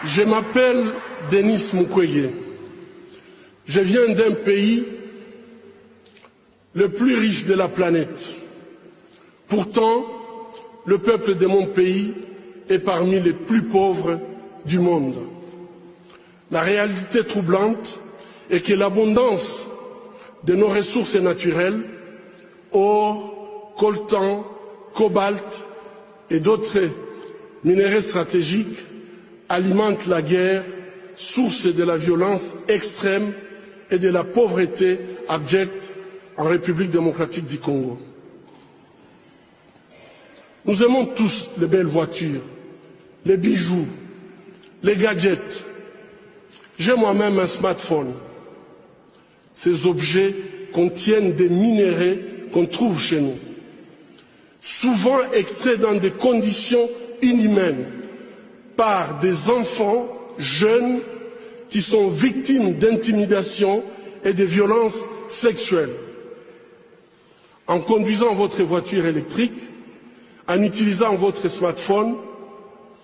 Je m'appelle Denis Mukwege. Je viens d'un pays le plus riche de la planète. Pourtant, le peuple de mon pays est parmi les plus pauvres du monde. La réalité troublante est que l'abondance de nos ressources naturelles, or, coltan, cobalt et d'autres minéraux stratégiques, alimente la guerre, source de la violence extrême et de la pauvreté abjecte en République démocratique du Congo. Nous aimons tous les belles voitures, les bijoux, les gadgets. J'ai moi-même un smartphone. Ces objets contiennent des minéraux qu'on trouve chez nous, souvent extraits dans des conditions inhumaines par des enfants jeunes qui sont victimes d'intimidation et de violences sexuelles. En conduisant votre voiture électrique, en utilisant votre smartphone,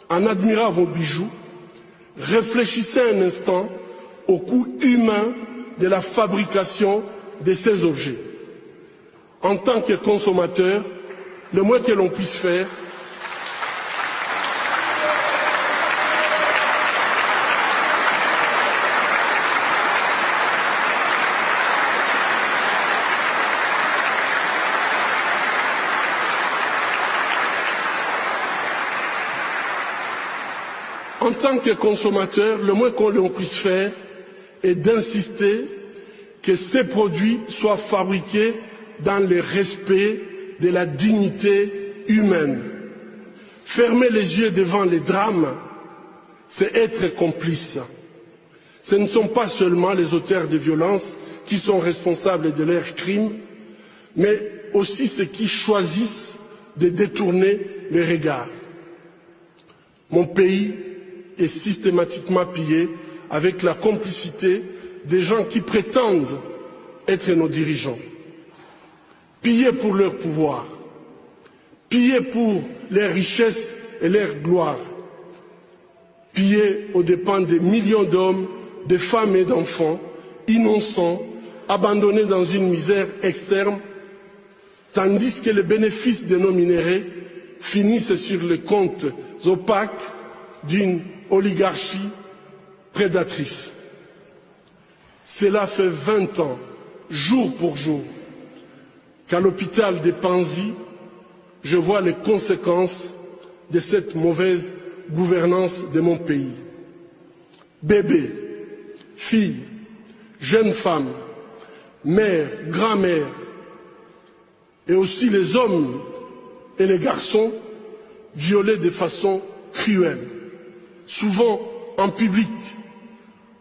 en admirant vos bijoux, réfléchissez un instant au coût humain de la fabrication de ces objets. En tant que consommateur, le moins que l'on puisse faire, en tant que consommateur, le moins que l'on puisse faire est d'insister que ces produits soient fabriqués dans le respect de la dignité humaine. Fermer les yeux devant les drames, c'est être complice. Ce ne sont pas seulement les auteurs de violences qui sont responsables de leurs crimes, mais aussi ceux qui choisissent de détourner les regards. Mon pays est systématiquement pillé avec la complicité des gens qui prétendent être nos dirigeants. Pillés pour leur pouvoir, pillés pour leurs richesses et leur gloire, pillés aux dépens des millions d'hommes, de femmes et d'enfants, innocents, abandonnés dans une misère externe, tandis que les bénéfices de nos minéraux finissent sur les comptes opaques d'une oligarchie prédatrice. Cela fait 20 ans, jour pour jour, qu'à l'hôpital de Panzi, je vois les conséquences de cette mauvaise gouvernance de mon pays. Bébés, filles, jeunes femmes, mères, grand-mères, et aussi les hommes et les garçons violés de façon cruelle, souvent en public,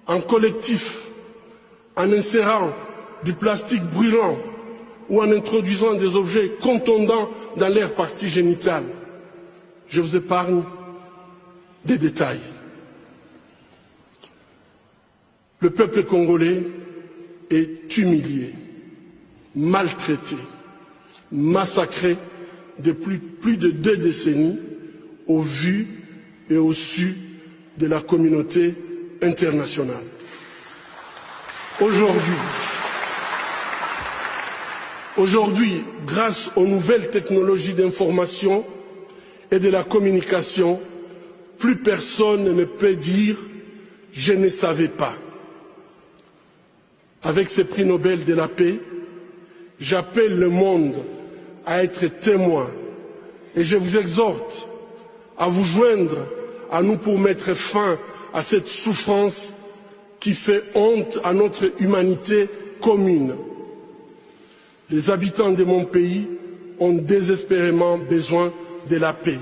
en collectif, en insérant du plastique brûlant ou en introduisant des objets contondants dans leurs parties génitales. Je vous épargne des détails. Le peuple congolais est humilié, maltraité, massacré depuis plus de 2 décennies au vu et au su de la communauté internationale. Aujourd'hui, grâce aux nouvelles technologies d'information et de la communication, plus personne ne peut dire « je ne savais pas ». Avec ce prix Nobel de la paix, j'appelle le monde à être témoin et je vous exhorte à vous joindre à nous pour mettre fin à cette souffrance qui fait honte à notre humanité commune. Les habitants de mon pays ont désespérément besoin de la paix.